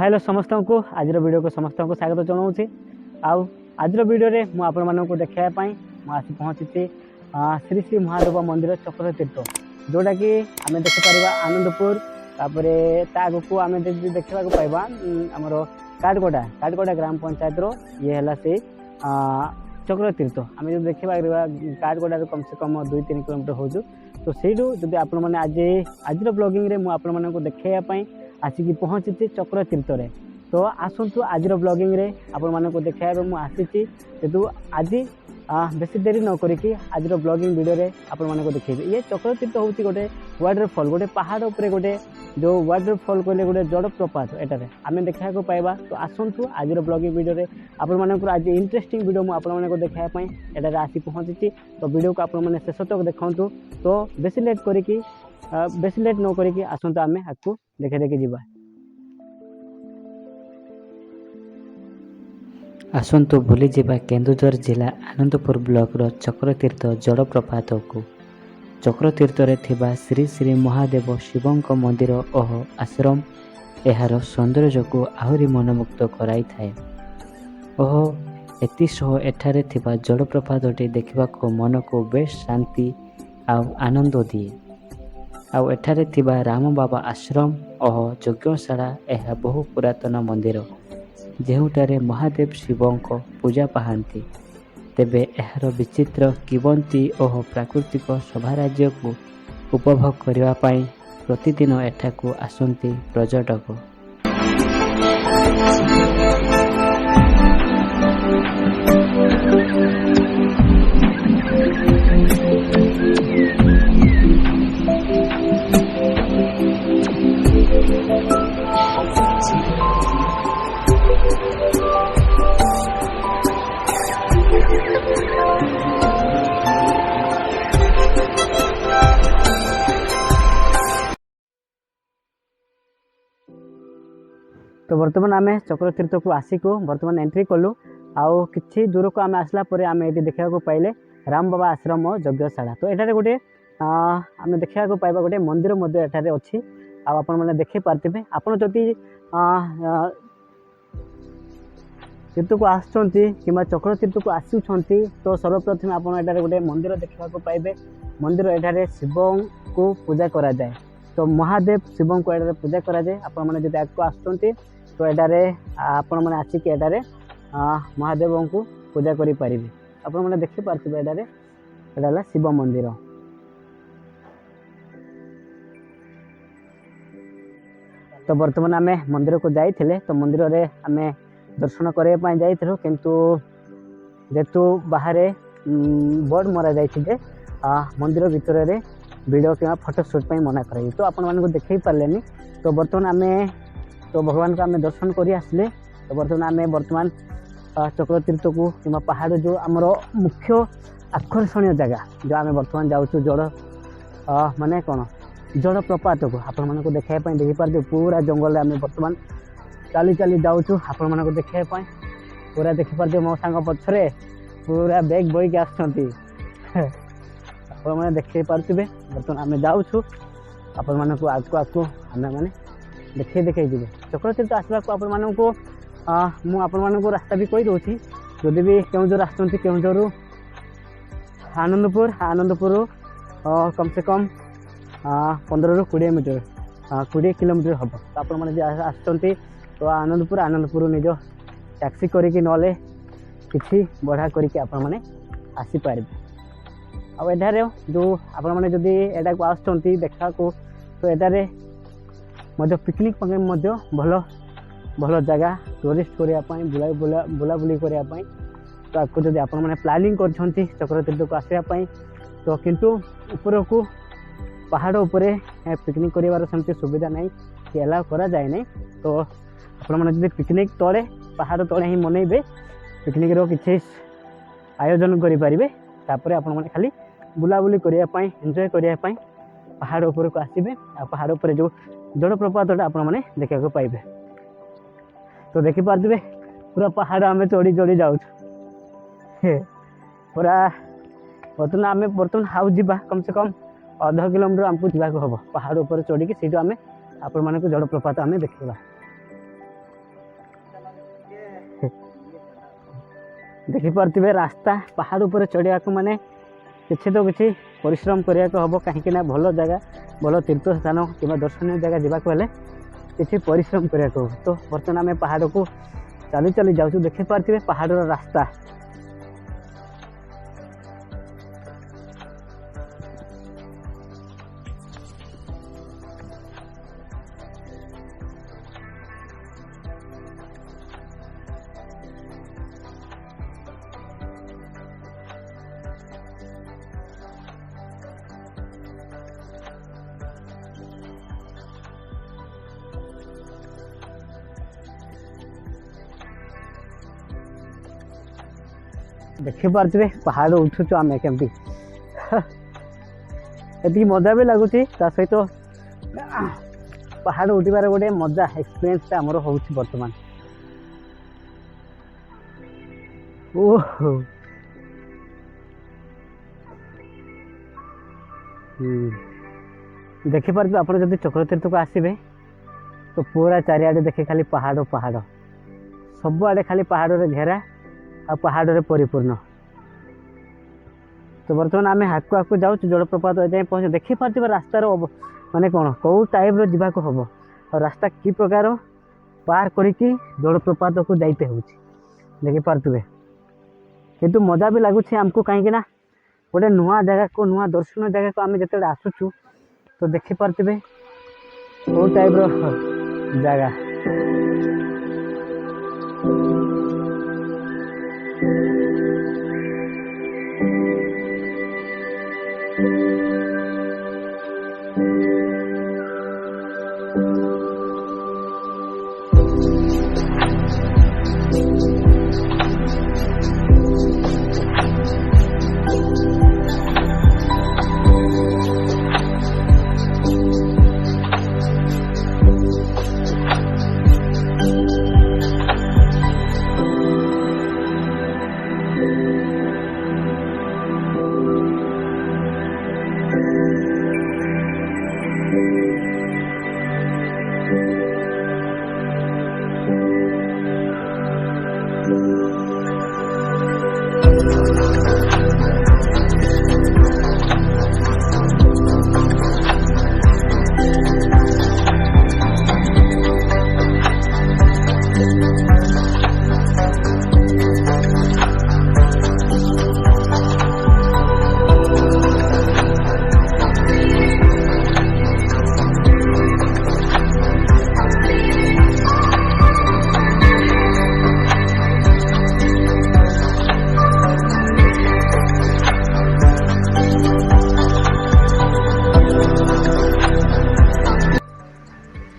Hello समस्त को आज वीडियो को समस्त को स्वागत जनाऊँगी। आज वीडियो रे मु आपण मानक देखापी आसी पहुँची श्री श्री महादेव मंदिर चक्र तीर्थ जोटा कि आम देखिपर आनंदपुर तापर आगक आम देखा पाइबा आमर काटगड़ा ग्राम पंचायत ये है से चक्र तीर्थ आम जो देखा काटगड़ा कम से कम 2-3 किलोमीटर हो तो सहीठू जब आपण मैंने आज ब्लॉगिंग मुझे देखापी आसिक पहुँची चक्र तीर्थ रे तो आसतु आज ब्लॉगिंग रे आपण मानक देखा मुझे जेतु आज बेसी देरी न करिकी आज ब्लॉगिंग वीडियो रे आपण मानक देखिए। ये चक्र तीर्थ हूँ गोटे वाटरफॉल गोटे पहाड़ उपरे गोटे जो वाटरफॉल कहले गोटे जलप्रपात एटारे आम देखा पाइबा। तो आसतु आज ब्लॉगिंग वीडियो रे आपण मानक आज इंटरेस्टिंग वीडियो मुझे आपण मानक देखापी एटारे आसी पहुँची तो वीडियो को आपण माने शेष तक देखंतु। तो बेसी लेट न करिकी आसतु आम आपको देखे देखे जीवा। आसतु बुली जिबा केन्दुझर जिला आनंदपुर ब्लॉक रो चक्रतीर्थ जलप्रपात को। चक्रतीर्थ रे थिबा श्री श्री महादेव शिवंक मंदिर ओह आश्रम एहार सौंदर्य को आहुरी मनमुक्त कराई थाए। ओह एतिसह एठारे थिबा जलप्रपातटी देखा मन को बेश शांति आनंद दिए। आउ एठारे थिबा राम बाबा आश्रम ओह यज्ञशाला एहा बहु पुरातन मंदिर जेहुटारे महादेव शिवों को पूजा पाहांती। तेबे एहार विचित्र किबंती ओह प्राकृतिक शोभाराज्य को उपभोग करने पाई प्रतिदिन एठाकू आसंती पर्यटक। तो बर्तमान आम चक्र तीर्थ को आसिक बर्तमान एंट्री कलु आउ कि दूर को आम आसला आम ये देखा पाइले राम बाबा आश्रम यज्ञशाला। तो ये गोटे आम देखा पाइबा गोटे मंदिर एठारे अच्छी आपण मैंने देखी पार्थे आपड़ जदि तीर्थ को आसुँच कि चक्र तीर्थ को आसुँच तो सर्वप्रथम आप गोटे मंदिर देखा पाइबे। मंदिर एठारे शिव को पूजा करा जाए। तो महादेव शिव को एठारे पूजा करा जाए। आपण मैंने जब आगे आसुँच तो एटारे आपण मैंने आसिक एटारे महादेव को पूजा करि परिबे। आपण मैंने देखि पार्थिबे एटारे एटा शिव मंदिर। तो बर्तमान आम मंदिर को जाइथिले तो मंदिर रे आम दर्शन करने पाई जाइथिलु किंतु जेतु बाहरे बोर्ड मरा जाइछि मंदिर भितर रे वीडियो कि फोटो शूट पे मना कराई। तो आपण मानको देखै पारलेनी। तो बर्तमान आम तो भगवान को आम दर्शन कर आसले। तो बर्तमान चक्र तीर्थ को कि पहाड़ जो आमर मुख्य आकर्षणीय जगह जो आम बर्तमान जाऊँ जड़ माने कौन जलप्रपात को आपण मानको देखापी देखिपारे पूरा जंगल आम बर्तमान चली चली जाऊँ आपण मानको देखापी पूरा देखिपारे मो सांग पछरे पूरा बैग बोईक आसुँच आपण मैंने देख पारे। बर्तमान आम जाऊँ आपण मानको आगको आम मैंने देखे जी चक्र तीर्थ आसवा को रास्ता भी कही दूसरी जदि भी केउझर आसुँच केउझर आनंदपुर कम से कम 15-20 मीटर 20 किलोमीटर हम। तो आप मैंने तो आनंदपुर निज टैक्सी करके नले किसी बढ़ा करके आपण मैंने आसीपारे। आठारे जो आपण मैंने जदि एटा को आसुँच देखा को तो एटारे मध्य पिकनिक भल भल जगह टूरिस्ट करने बुलाबुली करने। तो आपको जब आप प्लानिंग कर चक्र तीर्थ को आसवाई तो किंतु ऊपर को पहाड़ उपरे पिकनिक कर सेमती सुविधा नहीं कि एलाउ करा जाए नहीं। तो आपने पिकनिक तले पहाड़ तले ही मनइबे पिकनिक किसी आयोजन करें तापर आप खाली बुलाबुली करने एंजॉय करने पहाड़ उपर को आसबे। पहाड़ उपर जो जलप्रपातटा आप देखा पाइबे। तो देखिपारे पूरा पहाड़ आम चढ़ी चढ़ी जाऊँ पूरा बर्तमान हाउ जा कम से कम आधा किलोमीटर आमको जावाक हम पहाड़ उपर चढ़ी सीटू आम आपण मानक जलप्रपात आम देखा। ଦେଖିପାରୁଥିବେ ରାସ୍ତା ପାହାଡ଼ ଉପରେ ଚଢ଼ିବାକୁ ମାନେ କିଛି ତ କିଛି ପରିଶ୍ରମ କରିବାକୁ ହେବ, କାହିଁକିନା ଭଲ ଜାଗା, ଭଲ ତୀର୍ଥ ସ୍ଥାନ କିମ୍ବା ଦର୍ଶନୀୟ ଜାଗା ଯିବାକୁ ହେଲେ କିଛି ପରିଶ୍ରମ କରିବାକୁ ହେବ। ତ ବର୍ତ୍ତମାନ ଆମେ ପାହାଡ଼କୁ ଚାଲି ଚାଲି ଯାଉଛୁ, ଦେଖିପାରୁଥିବେ ପାହାଡ଼ର ରାସ୍ତା। ଦେଖିପାରୁଥିବେ ପାହାଡ଼ ଉଠୁଛୁ ଆମେ କେମିତି, ଏତିକି ମଜା ବି ଲାଗୁଛି। ତା ସହିତ ପାହାଡ଼ ଉଠିବାର ଗୋଟେ ମଜା ଏକ୍ସପିରିଏନ୍ସଟା ଆମର ହେଉଛି ବର୍ତ୍ତମାନ। ଓହୋ ଦେଖିପାରୁଥିବେ ଆପଣ ଯଦି ଚକ୍ରତୀର୍ଥକୁ ଆସିବେ ତ ପୁରା ଚାରିଆଡ଼େ ଦେଖେ ଖାଲି ପାହାଡ଼ ପାହାଡ଼, ସବୁଆଡ଼େ ଖାଲି ପାହାଡ଼ରେ ଘେରା ଆଉ ପାହାଡ଼ରେ ପରିପୂର୍ଣ୍ଣ। ତ ବର୍ତ୍ତମାନ ଆମେ ଆଗକୁ ଆଗକୁ ଯାଉଛୁ, ଜଳପ୍ରପାତ ଏଯାଏଁ ପହଞ୍ଚି। ଦେଖିପାରୁଥିବା ରାସ୍ତାର ମାନେ କ'ଣ କେଉଁ ଟାଇପ୍ର ଯିବାକୁ ହେବ, ଆଉ ରାସ୍ତା କି ପ୍ରକାର ପାର କରିକି ଜଳପ୍ରପାତକୁ ଯାଇତେ ହେଉଛି ଦେଖିପାରୁଥିବେ। କିନ୍ତୁ ମଜା ବି ଲାଗୁଛି ଆମକୁ, କାହିଁକିନା ଗୋଟେ ନୂଆ ଜାଗାକୁ, ନୂଆ ଦର୍ଶନୀୟ ଜାଗାକୁ ଆମେ ଯେତେବେଳେ ଆସୁଛୁ ତ ଦେଖିପାରୁଥିବେ କେଉଁ ଟାଇପ୍ର ଜାଗା।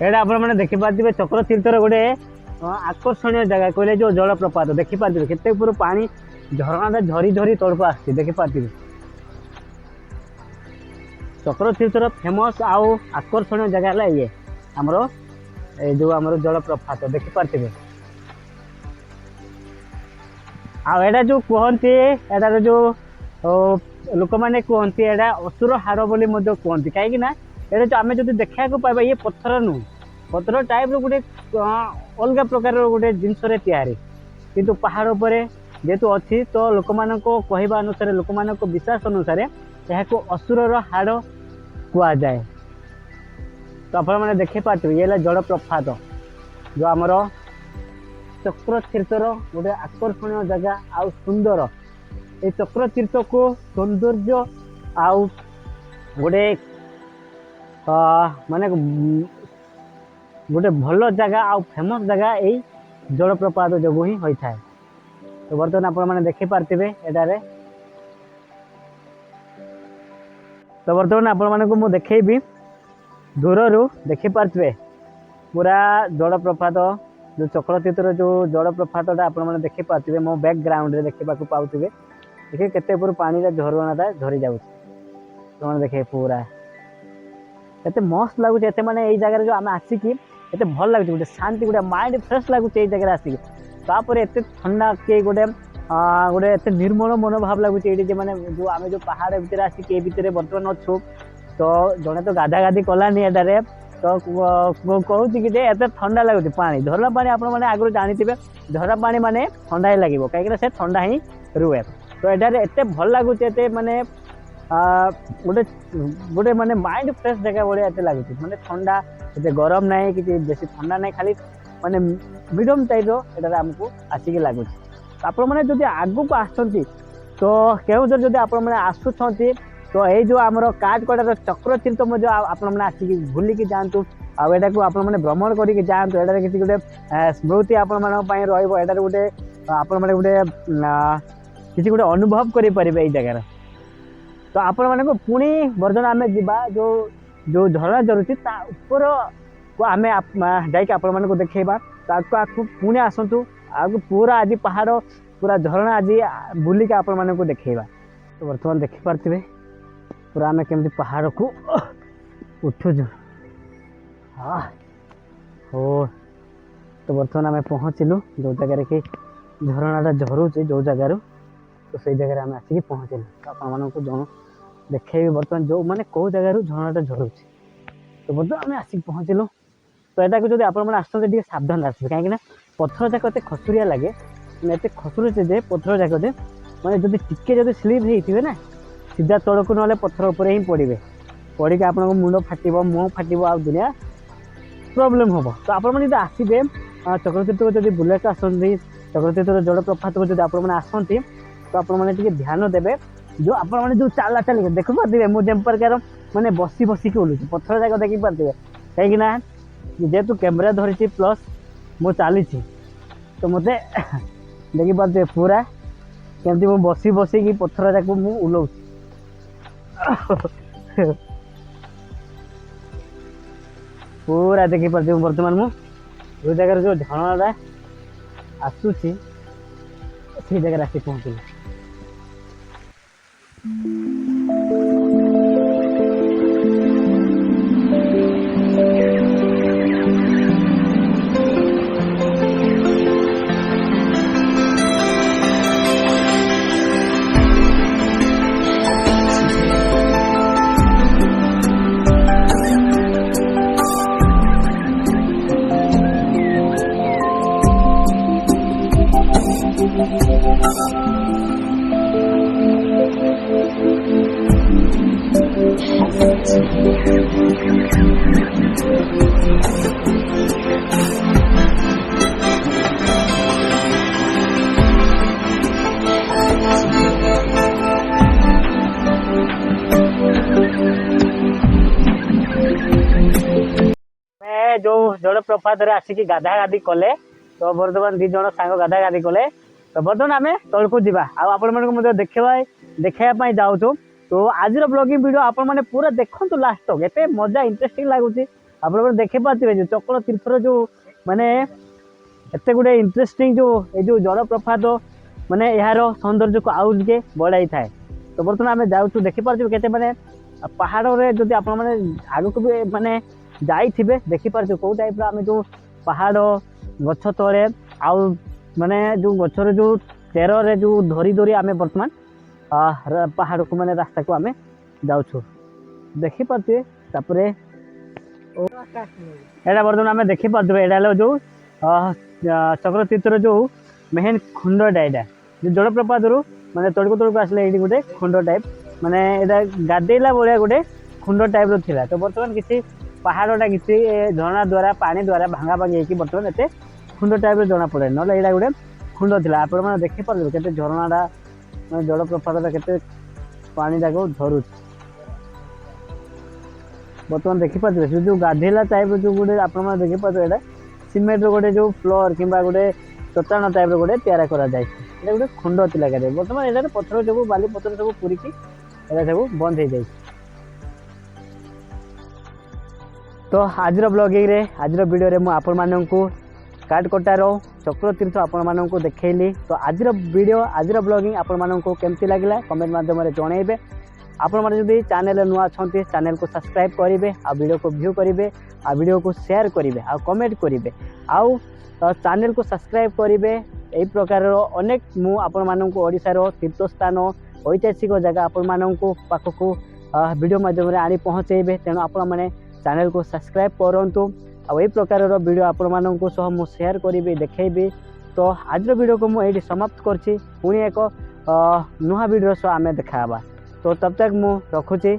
ଏଇଟା ଆପଣମାନେ ଦେଖିପାରୁଥିବେ ଚକ୍ରତୀର୍ଥର ଗୋଟେ ଆକର୍ଷଣୀୟ ଜାଗା କହିଲେ ଯେଉଁ ଜଳପ୍ରପାତ। ଦେଖିପାରୁଥିବେ କେତେ ଉପରୁ ପାଣି ଝରଣାଟା ଝରି ଝରି ତଳକୁ ଆସୁଛି, ଦେଖିପାରୁଥିବେ। ଚକ୍ରତୀର୍ଥର ଫେମସ୍ ଆଉ ଆକର୍ଷଣୀୟ ଜାଗା ହେଲା ଇଏ ଆମର এই ଯେଉଁ ଆମର ଜଳପ୍ରପାତ ଦେଖିପାରୁଥିବେ। ଆଉ ଏଇଟା ଯେଉଁ କୁହନ୍ତି, ଏଟାର ଯେଉଁ ଲୋକମାନେ କୁହନ୍ତି ଏଇଟା ଅସୁର ହାଡ଼ ବୋଲି ମଧ୍ୟ କୁହନ୍ତି, କାହିଁକି ନା ଏଇଟା ଯେଉଁ ଆମେ ଯଦି ଦେଖିବାକୁ ପାଇବା ଇଏ ପଥର ନୁହଁ, ପଥର ଟାଇପ୍ର ଗୋଟେ ଅଲଗା ପ୍ରକାରର ଗୋଟେ ଜିନିଷରେ ତିଆରି, କିନ୍ତୁ ପାହାଡ଼ ଉପରେ ଯେହେତୁ ଅଛି ତ ଲୋକମାନଙ୍କ କହିବା ଅନୁସାରେ, ଲୋକମାନଙ୍କ ବିଶ୍ୱାସ ଅନୁସାରେ ଏହାକୁ ଅସୁରର ହାଡ଼ କୁହାଯାଏ। ତ ଆପଣମାନେ ଦେଖିପାରୁଥିବେ ଇଏ ହେଲା ଜଳପ୍ରପାତ, ଯେଉଁ ଆମର ଚକ୍ରତୀର୍ଥର ଗୋଟେ ଆକର୍ଷଣୀୟ ଜାଗା ଆଉ ସୁନ୍ଦର। এই ଚକ୍ରତୀର୍ଥକୁ ସୌନ୍ଦର୍ଯ୍ୟ ଆଉ ଗୋଟେ ମାନେ ଗୋଟେ ଭଲ ଜାଗା ଆଉ ଫେମସ୍ ଜାଗା ଏଇ ଜଳପ୍ରପାତ ଯୋଗୁଁ ହିଁ ହୋଇଥାଏ। ତ ବର୍ତ୍ତମାନ ଆପଣମାନେ ଦେଖିପାରୁଥିବେ ଏଠାରେ। ତ ବର୍ତ୍ତମାନ ଆପଣମାନଙ୍କୁ ମୁଁ ଦେଖେଇବି ଦୂରରୁ, ଦେଖିପାରୁଥିବେ ପୁରା ଜଳପ୍ରପାତ, ଯେଉଁ ଚକ୍ରତୀର୍ଥର ଯେଉଁ ଜଳପ୍ରପାତଟା ଆପଣମାନେ ଦେଖିପାରୁଥିବେ ମୋ ବ୍ୟାକ୍ଗ୍ରାଉଣ୍ଡରେ ଦେଖିବାକୁ ପାଉଥିବେ। देखिए केते ऊपर पानी रा झरना झरी जाउछ, तमने देखे पूरा एते मस्त लागुछ। एते माने एई जगह जो आमे आसी कि एते भल लागुछ, गोटे शांति, गोटे माइंड फ्रेश लागुछ एई जगह आसी। तापर एते ठंडा के गोटे गोटे एते निर्मल मनोभाव लागुछ एडी, जे माने जो आमे जो पहाड़ भीतर आसी के भीतर वर्तमान अछु। तो जने तो गाधा गाधी कलानी एटारे, तो कहूँ कि एत ठंडा लगुच पानी झरना पानी आपण मैंने आगु जानी झरना पानी माने ठंडा ही लगे कहीं से ठंडा ही रुए तो एटार एत भल लगुच एत माने गोटे गोटे माने माइंड फ्रेश जगह भाई एत लगुच माने ठंडा एत गरम ना कि बेसी ठंडा ना खाली माने मीडियम टाइप एटार आमको आसिक लगुच आपण मैंने जब आगू को आसती तो केउझर जब आपण मैंने आसुंच तो ये जो आमर काठगड़ार चक्र तीर्थ आपण मैंने बुलिकी जातु आटा को आपण मैंने भ्रमण करके जातु एटार किसी गोटे स्मृति आपण रही गोटे आपण मैंने गोटे किसी गोटे अनुभव करें जगार तो आपण मानक पुणी बर्तमान आम जा जो जो झरना जरुची ऊपर को आम जा देखा आगू पुणी आसतु आगू पूरा आज पहाड़ पूरा झरना आज बुलिक आपण मानक देखा तो बर्तमान देखिपे पूरा आम केमती पहाड़ को उठुच हाँ हो तो बर्तमान आम पहुँचलु जो जगार कि झरनाटा झरुचे जो जगार तो से जगह आम आसिक पहुँचलु तो आप जन देखे बर्तमान जो मैंने कौ जगार झरनाटा झरुचे तो बर्तमान आम आसिक पहुँचलु तो यहाँ को जब आप आसते सावधान आसवे कहीं पत्थर जाक एत खसुरिया लगे एत खसुरुचे जे पत्थर जाक मैंने जब टिके जब स्लीप होते ना सीधा तौक ना पत्थर उपर ही पड़े पड़ी आप मुंड फाट मुह फाट आ दुनिया प्रोब्लेम हम तो आप आसबे चक्रतीर्थ को जब बुलाक आसती चक्रतीर्थ जलप्रपात को जब आप आसती तो आपने ध्यान देवे जो आपने जो चला चलिए देख पारे मुझे प्रकार मैंने बसी बसिक ओलुची पत्थर जाक देखी पारे कहीं जेहेतु कैमेरा धरी प्लस मु चली तो मत देखी पारे पूरा केमती मु बसी बसिक पत्थर जाक मु ओलौ पूरा देखी पारे बर्तमान मु जो जगह जो झरना आसूसी से जगह आसी पहुँचल जो जलप्रपात आसिक गाधा गाधी कले तो बर्तमान दी जन सांग गाधा गाधी कले तो बर्तमान आम तौक जा देखा जाऊँ तो आज ब्लॉगिंग वीडियो आपण मैंने पूरा देखु लास्ट तक एत मजा इंटरेस्टिंग लगुच आप देखी पारे जो चक्र तीर्थर जो माने एत गुटे इंटरेस्टिंग जो जलप्रपात माने यार सौंदर्य को आउ टे बढ़ाई थाए तो बर्तमान आम जाऊँ देखिपारे केते माने पहाड़ रे जदि आप आग को भी माने जाइए देखिपारे कौ टाइप आम जो पहाड़ गछ तले आउ माने जो गचर जो चेर जो धरी धरी आम बर्तमान पहाड़ को माने रास्ता को आम जाऊँ देखिपारे एटा बर्तमान आम देखिपारे एटा जो चक्र तीर्थर जो मेन खुंडटा यहाँ जो जलप्रपात रू माने तड़क आसले ये गोटे खुंड टाइप माने एटा गाधेला भाया गोटे खुंड टाइप रा तो बर्तमान किसी पहाड़टा किसी झरना द्वारा पानी द्वारा भांगा भांगी होगी बर्तमान एत खुंड टाइप जना पड़े ना यहाँ गोटे खुंड थी आप देखिपारे के झरनाटा मैं जलप्रपात के पानी जाक झरू बर्तमान देखिपारे जो गाधेला टाइप जो गोटे आप देखिपारे यहाँ सीमेंट गोटे जो फ्लोर कि गोटे चट्टाण टाइप गोटे तैयार कर गोटे खुंड थी बर्तमान यहाँ पत्थर सब बाली पत्थर सब पूरिकी यहाँ सब बंद हो जाए तो आज ब्लॉगिंग रे आज वीडियो रे आपण मानू काठगड़ार चक्र तीर्थ आपण मानू देखली तो आज वीडियो आज ब्लॉगिंग आपण मानू केमती लगे कमेंट माध्यम जनइबे आपण मैंने जब चैनल नुआ अच्छा चैनल को सब्सक्राइब करेंगे आ वीडियो को व्यू करेंगे आ वीडियो को शेयर करेंगे आ कमेंट करेंगे आउ चैनल को सब्सक्राइब करेंगे यही प्रकार अनेक मु आपण मानू ओडिशार तीर्थस्थान ऐतिहासिक जगह आपण मानू पाखक वीडियो माध्यम आनी पहुँचेबे तेणु आपण मैंने चैनल को सब्सक्राइब करंतु आ एई प्रकार वीडियो आपण माननकु सह मु शेयर करिबी देखैबी। तो आज वीडियो को मुझे समाप्त करछि पुणी एक नुआ वीडियो सह आमे देखाबा। तो तब तक मु रखुछि।